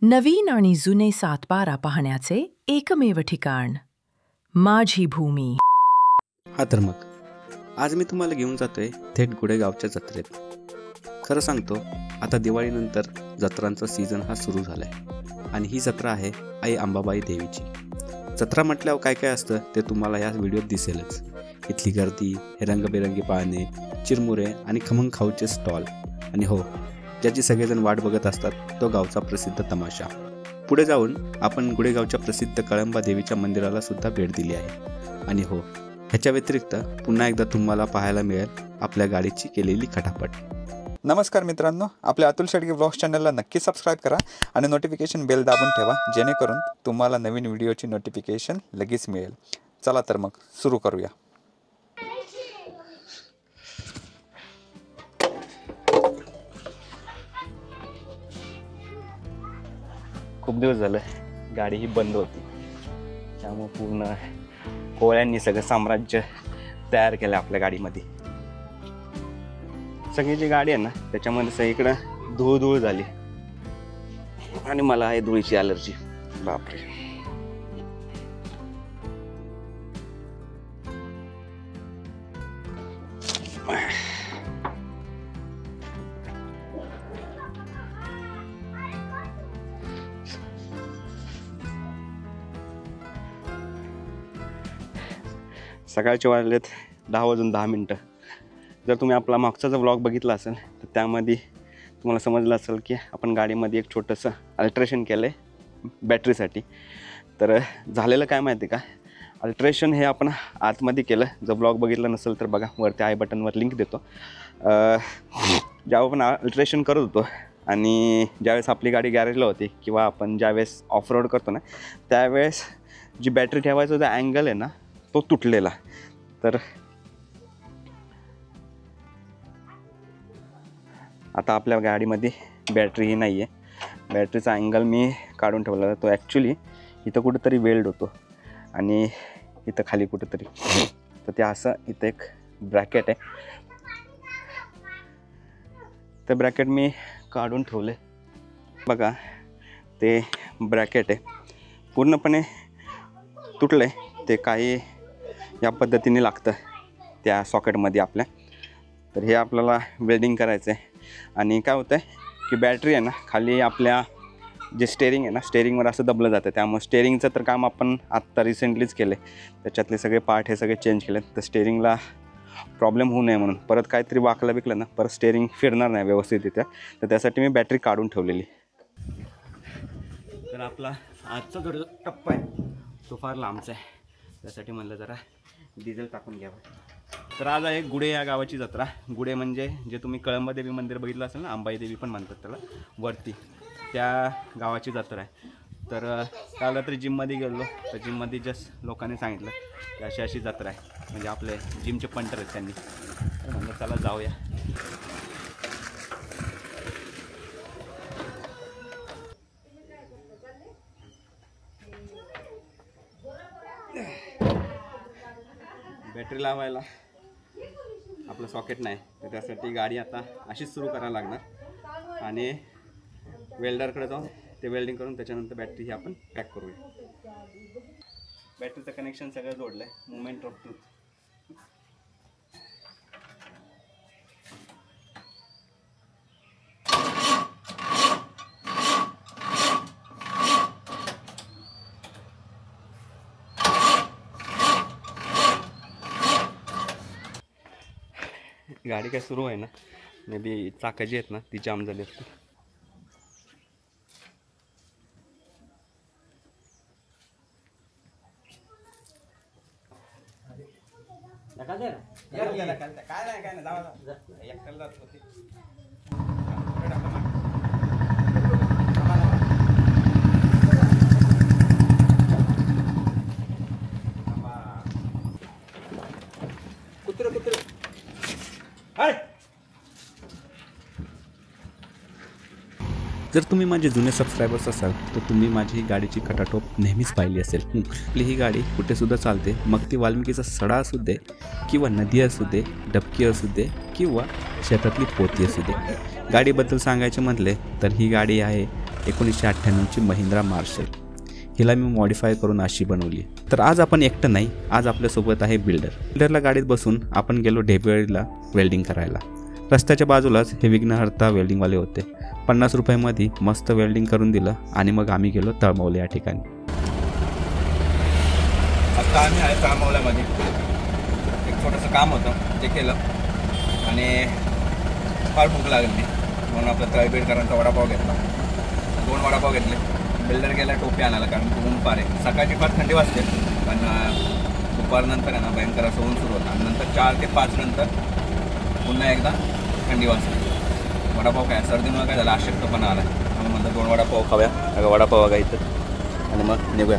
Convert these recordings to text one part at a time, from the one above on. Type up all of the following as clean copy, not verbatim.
नवीन आणि जुने सातबारा पाहण्याचे एकमेव ठिकाण माझी भूमी. हा तर मग आज मी तुम्हाला घेऊन जातोय थेट गुडेगावच्या जत्रेत. खरं सांगतो, आता दिवाळीनंतर जत्रांचा सीझन हा सुरू झालाय आणि ही जत्रा आहे आई अंबाबाई देवीची. जत्रा म्हटल्यावर काय काय असतं ते तुम्हाला या व्हिडिओत दिसेलच. इथली गर्दी, हे रंगबेरंगी पाळणे, चिरमुरे आणि खमंग खाऊचे स्टॉल आणि हो, ज्याची सगळेजण वाट बघत असतात तो गावचा प्रसिद्ध तमाशा. पुढे जाऊन आपण गुडेगावच्या प्रसिद्ध कळंबा देवीच्या मंदिराला सुद्धा भेट दिली आहे. आणि हो, ह्याच्या व्यतिरिक्त पुन्हा एकदा तुम्हाला पाहायला मिळेल आपल्या गाडीची केलेली खटापट. नमस्कार मित्रांनो, आपल्या अतुल शेडगे व्लॉग्स चॅनलला नक्की सबस्क्राईब करा आणि नोटिफिकेशन बेल दाबून ठेवा, जेणेकरून तुम्हाला नवीन व्हिडिओची नोटिफिकेशन लगेच मिळेल. चला तर मग सुरू करूया. खूप दिवस झालं गाडी ही बंद होती, त्यामुळे पूर्ण कोळ्यांनी सगळं साम्राज्य तयार केलं आपल्या गाडीमध्ये. सगळी जी गाडी आहे ना त्याच्यामध्ये सगळीकडं धूळ झाली आणि मला आहे धुळीची ॲलर्जी. बापरे. सकाळचे वाजलेत 10:10. जर तुम्ही आपला मागचा जो व्लॉग बघितला असेल तर त्यामध्ये तुम्हाला समजलं असेल की आपण गाडीमध्ये एक छोटंसं अल्ट्रेशन केलं आहे बॅटरीसाठी. तर झालेलं काय माहिती का, अल्ट्रेशन हे आपण आतमध्ये केलं. जर व्लॉग बघितला नसेल तर बघा, वरती आय बटनवर लिंक देतो. जेव्हा आपण अल्ट्रेशन करत होतो आणि ज्यावेळेस आपली गाडी गॅरेजला होती किंवा आपण ज्यावेळेस ऑफ रोड करतो ना, त्यावेळेस जी बॅटरी ठेवायचा जो अँगल आहे ना तो तुटलेला. तर आता आपल्या गाडीमध्ये बॅटरीही नाही आहे. बॅटरीचा अँगल मी काढून ठेवला तो ॲक्च्युली इथं कुठंतरी वेल्ड होतो आणि इथं खाली कुठंतरी. तर ते असं इथं एक ब्रॅकेट आहे, ते ब्रॅकेट मी काढून ठेवले. बघा, ते ब्रॅकेट आहे पूर्णपणे तुटलं आहे. ते काही या पद्धतीने लागतं त्या सॉकेटमध्ये आपल्या. तर हे आपल्याला वेल्डिंग करायचं आहे. आणि काय होतं आहे की बॅटरी आहे ना खाली आपल्या जे स्टेअरिंग आहे ना, स्टेअरिंगवर असं दबलं जातं. त्यामुळे स्टेअरिंगचं तर काम आपण आत्ता रिसेंटलीच केले. त्याच्यातले सगळे पार्ट हे सगळे चेंज केले. तर स्टेअरिंगला प्रॉब्लेम होऊ नये म्हणून, परत काहीतरी वाकलं बिकलं ना परत स्टेअरिंग फिरणार नाही व्यवस्थितरित्या. तर त्यासाठी मी बॅटरी काढून ठेवलेली. तर आपला आजचा जो टप्पा आहे तो फार लांबचा आहे, त्यासाठी म्हणलं जरा डिझेल टाकून घ्यावं. तर आज आहे गुडे या गावाची जत्रा. गुडे म्हणजे जे तुम्ही कळंबा देवी मंदिर बघितलं असेल ना, अंबाई देवी पण म्हणतात त्याला वरती, त्या गावाची जत्रा आहे. तर काल रात्री जिममध्ये गेलो, तर जिममध्ये जस्ट लोकांनी सांगितलं की अशी अशी जत्रा आहे, म्हणजे आपले जिमचे पंटर आहेत त्यांनी. तर म्हणलं चला जाऊया. बॅटरी लावायला आपलं सॉकेट नाही, तर त्यासाठी गाडी आता अशीच सुरू करायला लागणार आणि वेल्डरकडे जाऊन ते वेल्डिंग करून त्याच्यानंतर बॅटरी ही आपण पॅक करूया. बॅटरीचं कनेक्शन सगळं जोडलं आहे, मुवमेंट ऑफ ट्रूथ. गाडी काय सुरू आहे ना, मे बी चाकं जी आहेत ना ती जाम झाली असते. जर तुम्ही माझे जुने सबस्क्रायबर्स असाल तर तुम्ही माझी गाडीची खटाटोप नेहमीच पाहिली असेल. आपली ही गाडी कुठेसुद्धा चालते, मग ती वाल्मिकीचा सडा असू दे किंवा नदी असू दे, डबकी असू दे किंवा शेतातली पोती असू दे. गाडीबद्दल सांगायचे म्हटले तर ही गाडी आहे 1998ची महिंद्रा मार्शल. हिला मी मॉडिफाय करून अशी बनवली. तर आज आपण एकटं नाही, आज आपल्यासोबत आहे बिल्डरला गाडीत बसून आपण गेलो ढेबेवाडीला वेल्डिंग करायला. रस्त्याच्या बाजूलाच हे विघ्नहर्ता वेल्डिंगवाले होते. 50 रुपयामध्ये मस्त वेल्डिंग करून दिलं आणि मग आम्ही गेलो तळमौली या ठिकाणी. आता आम्ही आहे तळमौल्यामध्ये. एक छोटंसं काम होतं ते केलं आणि फार भूक लागली म्हणून आपला तळबीडकरांचा वडापाव घेतला. 2 वडापाव घेतले. बिल्डर गेला टोपी आणायला कारण ऊन फार आहे. सकाळची फार थंडी वाजते पण दुपारनंतर आहे ना भयंकर असं ऊन सुरू होतं आणि नंतर 4 ते 5 नंतर पुन्हा एकदा थंडी वाजते. वडापाव काय सर्दीमुळे काय झालं अशक्तपणा आला. आम्ही म्हणतो 2 वडापाव खाव्या. अगं वडापाव बघा इथं आणि मग निघूया.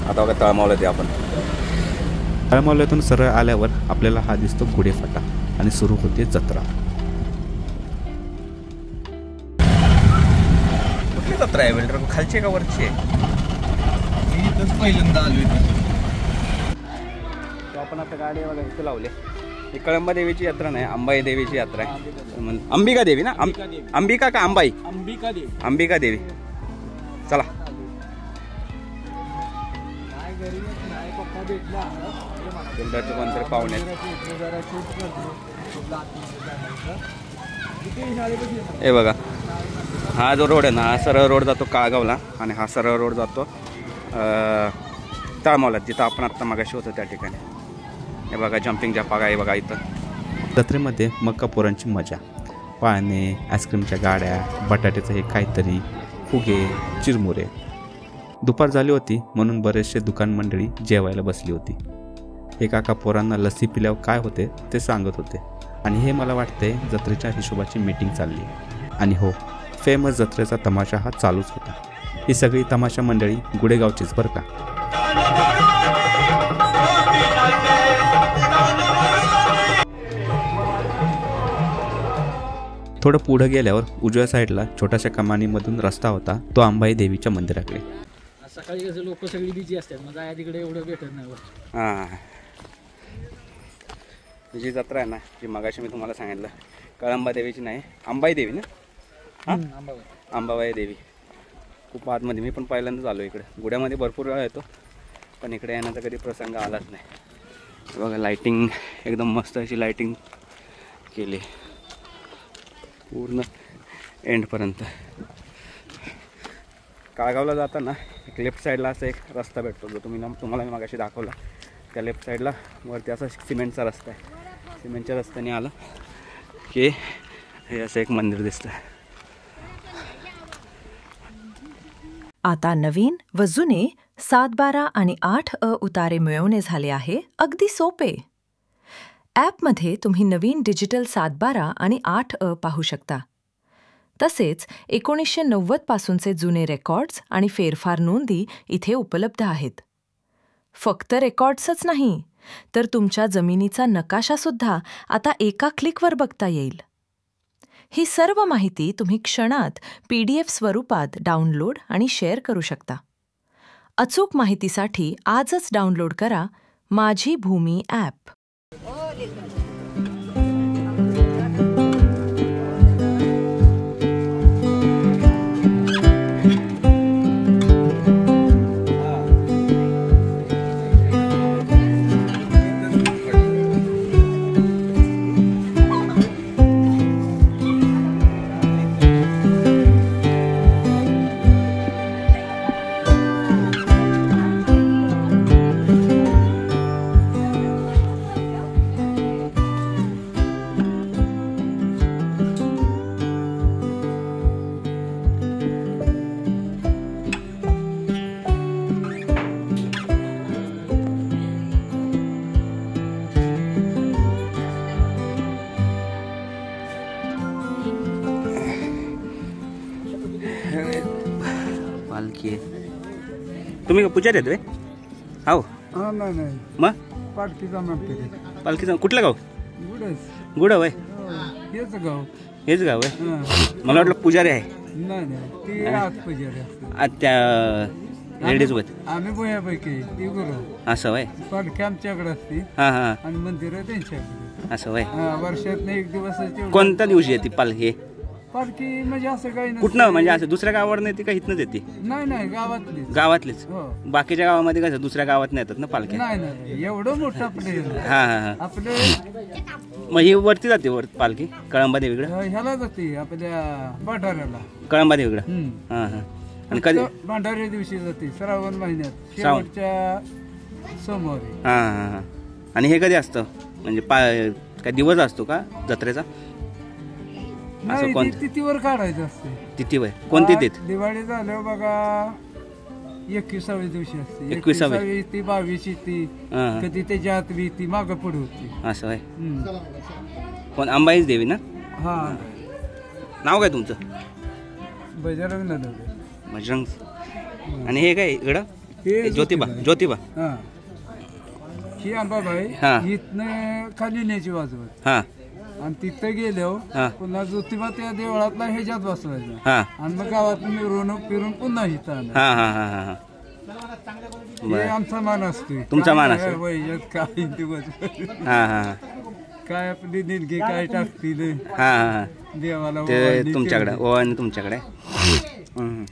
आता बघा तळमौला ते आपण तळमौल्यातून सरळ आल्यावर आपल्याला हा दिसतो गुढे फाटा आणि सुरू होते जत्रा. कुठली जत्रा आहे बिल्डर? खालची आहे का वरची आहे? मी इथंच पहिल्यांदा आलो इथे. आपण आता गाडी बघा इथं लावले. ही कळंबा देवीची यात्रा नाही, अंबाई देवीची यात्रा आहे. अंबिका देवी ना? अंबिका का अंबाई? अंबिका देवी. अंबिका देवी. चला बिल्डरचे कोणतरी पाहुणे. हे बघा हा जो रोड आहे ना, हा सरळ रोड जातो काळगावला आणि हा सरळ रोड जातो तळमौला, जिथं आपण आत्ता मागाशी होतो त्या ठिकाणी. हे बघा जम्पिंग जपागा आहे बघा इथं. जत्रेमध्ये मक्का पोरांची मजा, पाळणे, आईस्क्रीमच्या गाड्या, बटाट्याचं हे काहीतरी, फुगे, चिरमुरे. दुपार झाली होती म्हणून बरेचसे दुकान मंडळी जेवायला बसली होती. हे काका पोरांना लस्सी पिल्यावर काय होते ते सांगत होते आणि हे मला वाटते जत्रेच्या हिशोबाची मीटिंग चालली. आणि हो, फेमस जत्रेचा तमाशा हा चालूच होता. ही सगळी तमाशा मंडळी गुडेगावचीच बरं का. थोडं पुढं गेल्यावर उजव्या साईडला छोट्याशा कमानीमधून रस्ता होता, तो अंबाई देवीच्या मंदिराकडे. सकाळी कसं लोक सगळी बिझी असतात, मग जाय तिकडे एवढं भेटत नाही. हां, जी जत्रा आहे ना, जी मगाशी मी तुम्हाला सांगितलं कळंबा देवीची नाही, अंबाई देवी ना. हां, अंबाबाई देवी. खूप आतमध्ये. मी पण पहिल्यांदाच आलो इकडे. गुड्यामध्ये भरपूर वेळा येतो पण इकडे येण्याचा कधी प्रसंग आलाच नाही. बघा लाईटिंग एकदम मस्त अशी लाईटिंग केली पूर्ण एंडपर्यंत. काळगावला जाताना एक लेफ्ट साईडला असा एक रस्ता भेटतो जो तुम्हाला मी मागाशी दाखवला. त्या लेफ्ट साईडला वरती असा सिमेंटचा रस्ता आहे. सिमेंटच्या रस्त्याने आलं की हे असं एक मंदिर दिसतं. आता नवीन व जुने 7-12 आणि 8 उतारे मिळवणे झाले आहे अगदी सोपे. ॲपमध्ये तुम्ही नवीन डिजिटल 7-12 आणि 8 पाहू शकता. तसेच 1990 पासूनचे जुने रेकॉर्ड्स आणि फेरफार नोंदी इथे उपलब्ध आहेत. फक्त रेकॉर्ड्सच नाही तर तुमच्या जमिनीचा नकाशासुद्धा आता एका क्लिकवर बघता येईल. ही सर्व माहिती तुम्ही क्षणात PDF स्वरूपात डाउनलोड आणि शेअर करू शकता. अचूक माहितीसाठी आजच डाउनलोड करा माझी भूमी ॲप. पालखी आहे. तुम्ही पुजारी आहेत रे? हो. नाही मग पालखीचा म्हणते. पालखीचा कुठलं गाव? गुडव आहे. हेच गाव. हेच गाव आहे. मला वाटलं पुजारी आहे. नाही ती आज पुजारी असते. त्या लेडीज होत आम्ही बऱ्यापैकी ती गुरु. असं वय. पालखी आमच्याकडे असते. हां हां. आणि मंदिर त्यांच्याकडे. असं वय. वर्षात एक दिवस. कोणत्या दिवशी आहे ती पालखी? पालखी म्हणजे असं काही नाही. कुठनं म्हणजे असं दुसऱ्या गावावर येते का इथनंच येते? नाही गावातली. गावातलीच. हो. बाकीच्या गावामध्ये कसं दुसऱ्या गावात नाही येतात ना पालख्या? नाही एवढं मोठं आपले हा हा हा. आपले मग ही वरती जाते वर पालखी कळंबा देवीकडे? ह्याला जाते आपल्या भंडाऱ्याला. कळंबा देवीकडे. हा हा. आणि कधी? भंडाऱ्या दिवशी जाते श्रावण महिन्यात श्रावण. शेवटच्या सोमवारी. हा हा हा. आणि हे कधी असतं म्हणजे काय दिवस असतो का जत्रेचा? नाही कोण- ती तिथीवर काढायचं असते. तिथी वय कोणती आज तिथ? दिवाळी झाल्यावर बघा 21व्या दिवशी असते. 21व्या. ती 22वी ती हा हा. कधी त्याच्या आतली ती मागं पुढे होती. असं आहे. हम्म. कोण? अंबाईच देवी ना? हा नाव काय तुमचं? बजरंग नगर. बजरंग. आणि हे काय इकडं? हे ज्योतिबा. ज्योतिबा. हा ही अंबाबाई हा. इथनं खाली न्यायची वाजवत हा आणि तिथं हा. गेल्यावर पुन्हा ज्योतिबा त्या देवळातला ह्याच्यात बसवायचा हा आणि मग गावात मिरवणूक फिरून पुन्हा इथं आणायचं. हा हा हा हा हा. हे आमचा मान असतोय. तुमचा मान काय असतो. वैयत काय दिवस हा हा हा. काय आपली देणगी काय टाकतील हा हा हा. देवाला ते ओवाळणी तुमच्याकडे केली. ओवाळणी तुमच्याकडे. हम्म.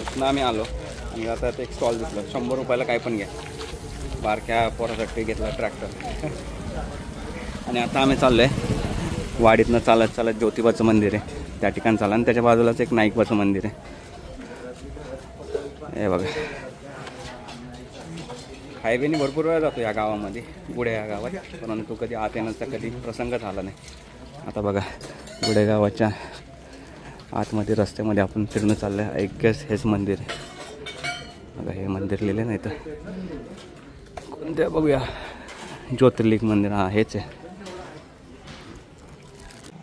इथनं आम्ही आलो आणि आता एक स्टॉल दिसलं. 100 रुपयाला काय पण घ्या. बारक्या पोरासाठी घेतला ट्रॅक्टर. आणि आता आम्ही चाललो आहे वाडीतनं चालत चालत ज्योतिबाचं मंदिर आहे त्या ठिकाणी चाललं. आणि त्याच्या बाजूलाच एक नाईकबाचं मंदिर आहे. हे बघा हायवेने भरपूर वेळा जातो या गावामध्ये गुढे या गावात, परंतु कधी आत येण्याचा कधी प्रसंग झाला नाही. आता बघा गुढे गावाच्या आतमध्ये रस्त्यामध्ये आपण फिरणं चाललं आहे. आय गेस हेच मंदिर आहे. बघा हे मंदिर लिहिले नाही तर कोणत्या बघूया. ज्योतिर्लिंग मंदिर. हां हेच आहे.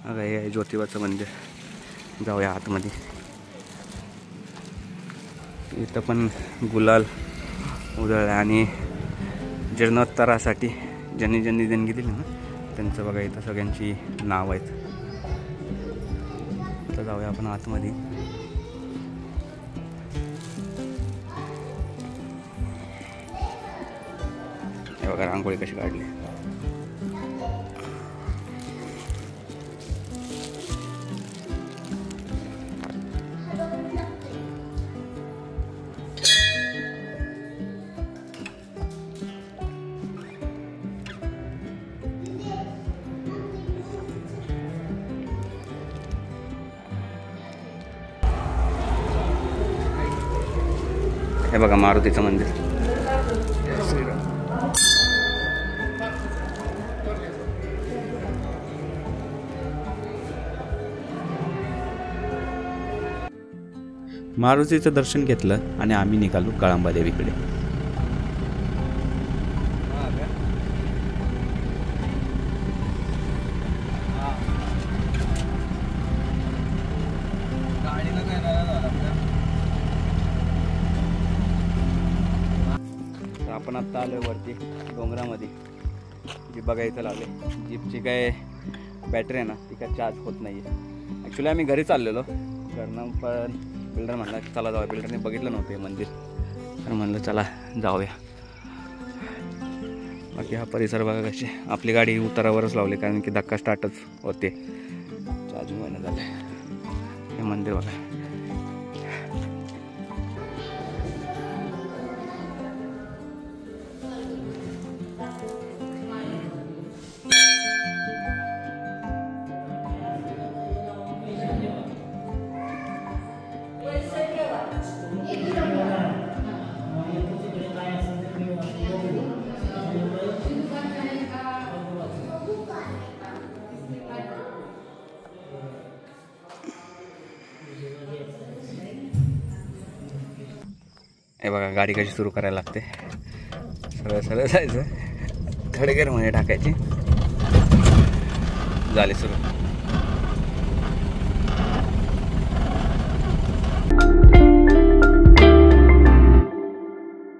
बघा हे आहे ज्योतिबाचं मंदिर. जाऊया आतमध्ये. इथं पण गुलाल उधळला आणि जीर्णोत्तरासाठी ज्यांनी ज्यांनी देणगी दिली ना त्यांचं बघा इथं सगळ्यांची नाव आहेत. तर जाऊया आपण आतमध्ये. हे बघा रांगोळी कशी काढली. हे बघा मारुतीचं मंदिर. जय श्रीराम. मारुतीचं दर्शन घेतलं आणि आम्ही निघालो कळंबा देवीकडे. आपण आत्ता आलो आहे वरती डोंगरामध्ये. जीप बघायचं लावले. जीपची काय बॅटरी आहे ना ती काय चार्ज होत नाही आहे. ॲक्च्युली आम्ही घरी चाललेलो घरनं, पण बिल्डर म्हणला चला जाऊया. बिल्डरने बघितलं नव्हतं हे मंदिर, तर म्हणलं चला जाऊया. बाकी हा परिसर बघा कसे. आपली गाडी उतारावरच लावली कारण की धक्का स्टार्टच होते. चार्जिंग व्हायला झालं. हे मंदिर बघा. हे बघा गाडी कशी सुरू करायला लागते. सरळ सरळ जायचं, थर्ड गिअरमध्ये टाकायची, झाली सुरू.